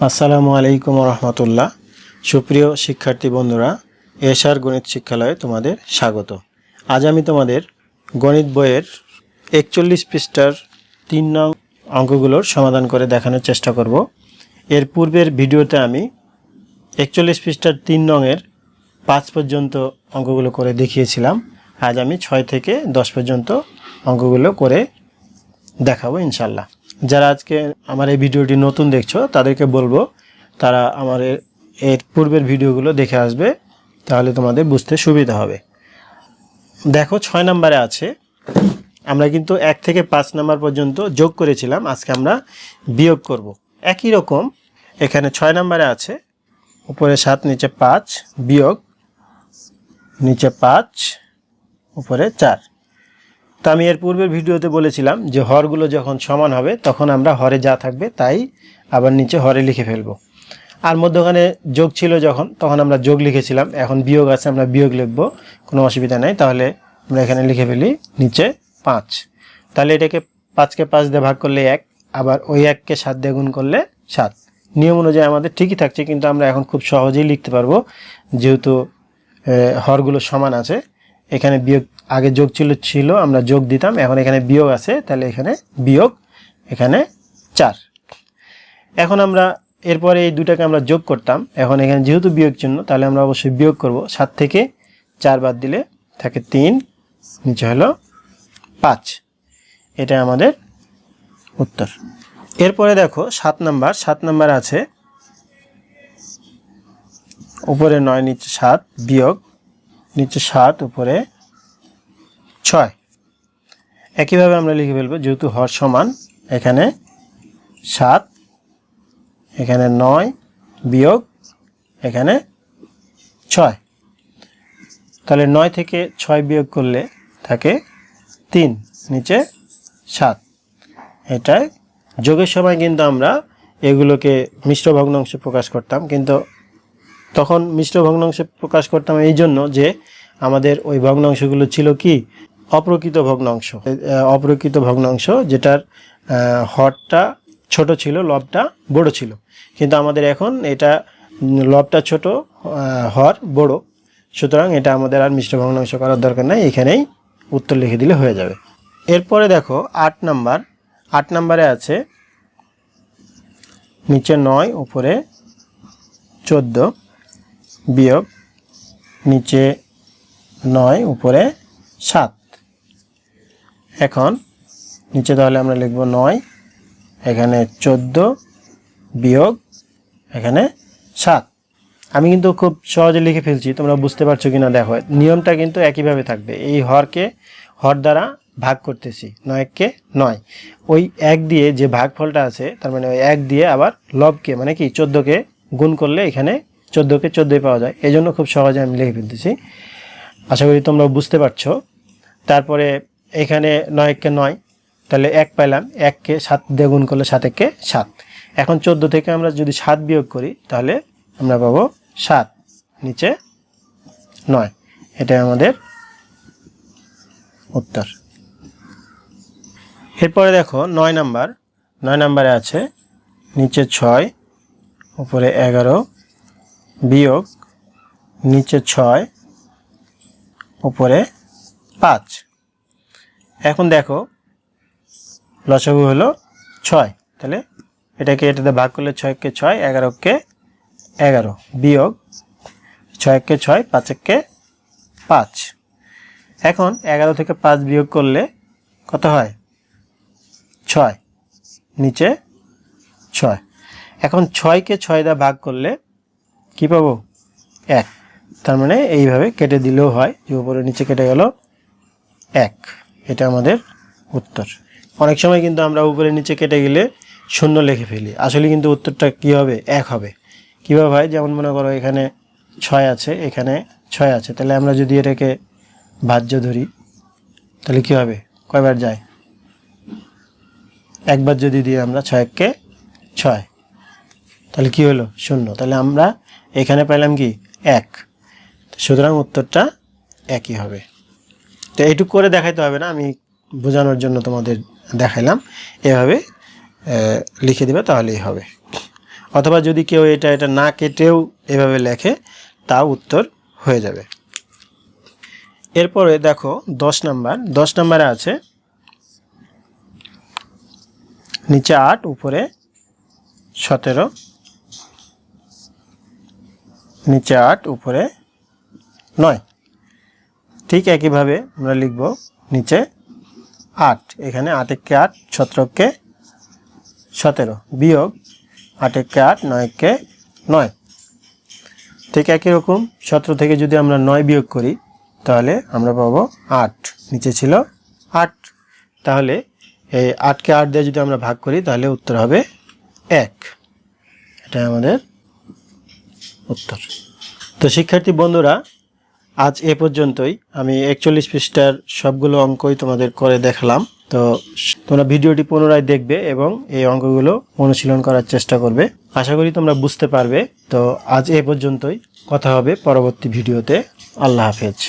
আসসালামু আলাইকুম রহমতুল্লাহ। সুপ্রিয় শিক্ষার্থী বন্ধুরা, এশার গণিত শিক্ষালয়ে তোমাদের স্বাগত। আজ আমি তোমাদের গণিত বইয়ের 41 পৃষ্ঠার 3 নং অঙ্কগুলোর সমাধান করে দেখানোর চেষ্টা করব। এর পূর্বের ভিডিওতে আমি 41 পৃষ্ঠার 3 নংয়ের 5 পর্যন্ত অঙ্কগুলো করে দেখিয়েছিলাম। আজ আমি 6 থেকে 10 পর্যন্ত অঙ্কগুলো করে দেখাবো ইনশাল্লাহ। যারা আজকে আমার এই ভিডিওটি নতুন দেখছো তাদেরকে বলবো তারা আমার এর পূর্বের ভিডিওগুলো দেখে আসবে, তাহলে তোমাদের বুঝতে সুবিধা হবে। দেখো 6 নম্বরে আছে, আমরা কিন্তু 1 থেকে 5 নম্বর পর্যন্ত যোগ করেছিলাম, আজকে আমরা বিয়োগ করব। একই রকম এখানে 6 নম্বরে আছে, উপরে 7 নিচে 5 বিয়োগ নিচে 5 উপরে 4। তো আমি এর পূর্বের ভিডিওতে বলেছিলাম যে হরগুলো যখন সমান হবে তখন আমরা হরে যা থাকবে তাই আবার নিচে হরে লিখে ফেলবো। আর মধ্যখানে যোগ ছিল যখন, তখন আমরা যোগ লিখেছিলাম, এখন বিয়োগ আছে আমরা বিয়োগ লিখব, কোনো অসুবিধা নেই। তাহলে আমরা এখানে লিখে ফেলি নিচে 5। তাহলে এটাকে 5কে 5 দিয়ে ভাগ করলে 1, আবার ওই 1কে 7 দিয়ে গুণ করলে 7। নিয়ম অনুযায়ী আমাদের ঠিকই থাকছে, কিন্তু আমরা এখন খুব সহজেই লিখতে পারবো যেহেতু হরগুলো সমান আছে। এখানে বিয়োগ আগে যোগ ছিল আমরা যোগ দিতাম, এখন এখানে বিয়োগ আছে, তাহলে এখানে বিয়োগ, এখানে 4। এখন আমরা এরপরে এই দুটাকে আমরা যোগ করতাম, এখন এখানে যেহেতু বিয়োগ চিহ্ন তাহলে আমরা অবশ্যই বিয়োগ করব। 7 থেকে 4 বাদ দিলে থাকে 3, নিচে হলো 5। এটা আমাদের উত্তর। এরপরে দেখো 7 নাম্বার আছে, উপরে 9 নিচে 7 বিয়োগ নিচে 7 উপরে 6। একইভাবে আমরা লিখে ফেলবো, যেহেতু হর সমান, এখানে 7 এখানে 9 বিয়োগ এখানে 6। তাহলে 9 থেকে 6 বিয়োগ করলে থাকে 3, নিচে 7। এটাই যোগের সময় কিন্তু আমরা এগুলোকে মিশ্র ভগ্নাংশে প্রকাশ করতাম, কিন্তু তখন মিশ্র ভগ্নাংশে প্রকাশ করতাম এই জন্য যে আমাদের ওই ভগ্নাংশগুলো ছিল কি অপ্রকৃত ভগ্নাংশ, যেটার হরটা ছোট ছিল, লবটা বড় ছিল। কিন্তু আমাদের এখন এটা লবটা ছোট, হর বড়, সুতরাং এটা আমাদের আর মিশ্র ভগ্নাংশ করার দরকার নাই, এখানেই উত্তর লিখে দিলে হয়ে যাবে। এরপরে দেখো 8 নাম্বারে আছে নিচে 9 উপরে 14 বিয়োগ নিচে 9 উপরে 7। এখন নিচে তাহলে আমরা লিখব 9 এখানে 14 বিয়োগ এখানে 7। আমি কিন্তু খুব সহজে লিখে ফেলছি, তোমরা বুঝতে পারছো কিনা দেখো। নিয়মটা কিন্তু একইভাবে থাকবে, এই হর দ্বারা ভাগ করতেছি, 9কে 9, ওই 1 দিয়ে যে ভাগফলটা আছে তার মানে ওই 1 দিয়ে আবার লবকে মানে কি 14কে গুণ করলে এখানে 14কে 14 পাওয়া যায়, এই জন্য খুব সহজে আমি লিখে ফেলতেছি। আশা করি তোমরা বুঝতে পারছো। তারপরে এখানে 9কে 9, তাহলে 1 পাইলাম, 1কে 7 দিয়ে গুণ করলে 7কে 7। এখন 14 থেকে আমরা যদি 7 বিয়োগ করি তাহলে আমরা পাবো 7, নিচে 9। এটাই আমাদের উত্তর। এরপরে দেখো 9 নাম্বারে আছে নিচে 6 উপরে 11 বিয়োগ নিচে 6 উপরে 5। এখন দেখো লসাগু হলো 6, তাহলে এটাতে ভাগ করলে 6কে 6 11কে 11 বিয়োগ 6কে 6 5কে 5। এখন 11 থেকে 5 বিয়োগ করলে কত হয় 6, নিচে 6। এখন 6কে 6 দ্বারা ভাগ করলে কি পাবো 1, তার মানে এইভাবে কেটে দিলেও হয়, যে উপরে নিচে কেটে গেল 1। এটা আমাদের উত্তর। অনেক সময় কিন্তু আমরা উপরে নিচে কেটে গেলে শূন্য লিখে ফেলি, আসলে কিন্তু উত্তরটা কি হবে 1 হবে। কীভাবে হয়, যেমন মনে করো এখানে 6 আছে, এখানে 6 আছে, তাহলে আমরা যদি এটাকে ভাজ্য ধরি তাহলে কি হবে, কয়বার যায়, একবার যদি দিই আমরা 6কে 6, তাহলে কি হলো 0, তাহলে আমরা এখানে পাইলাম কি 1, সুতরাং উত্তরটা 1ই হবে। তো এইটুকু করে দেখাইতে হবে না, আমি বোঝানোর জন্য তোমাদের দেখাইলাম, এভাবে লিখে দিবে তাহলেই হবে। অথবা যদি কেউ এটা না কেটেও এভাবে লেখে তাও উত্তর হয়ে যাবে। এরপরে দেখো 10 নম্বরে আছে নিচে 8 উপরে 17, নিচে 8 উপরে 9। ঠিক একইভাবে আমরা লিখব নিচে 8, এখানে 8 একে 8, 17 কে 17 বিয়োগ 8 একে 8, 9 একে 9। ঠিক একই রকম 17 থেকে যদি আমরা 9 বিয়োগ করি তাহলে আমরা পাবো 8, নিচে ছিল 8, তাহলে এই 8 কে 8 দিয়ে যদি আমরা ভাগ করি তাহলে উত্তর হবে 1। এটা আমাদের উত্তর। তো শিক্ষার্থী বন্ধুরা, আজ এ পর্যন্তই। আমি 41 পৃষ্ঠার সবগুলো অঙ্কই তোমাদের করে দেখালাম। তো তোমরা ভিডিওটি পুনরায় দেখবে এবং এই অঙ্কগুলো অনুশীলন করার চেষ্টা করবে। আশা করি তোমরা বুঝতে পারবে। তো আজ এ পর্যন্তই, কথা হবে পরবর্তী ভিডিওতে। আল্লাহ হাফেজ।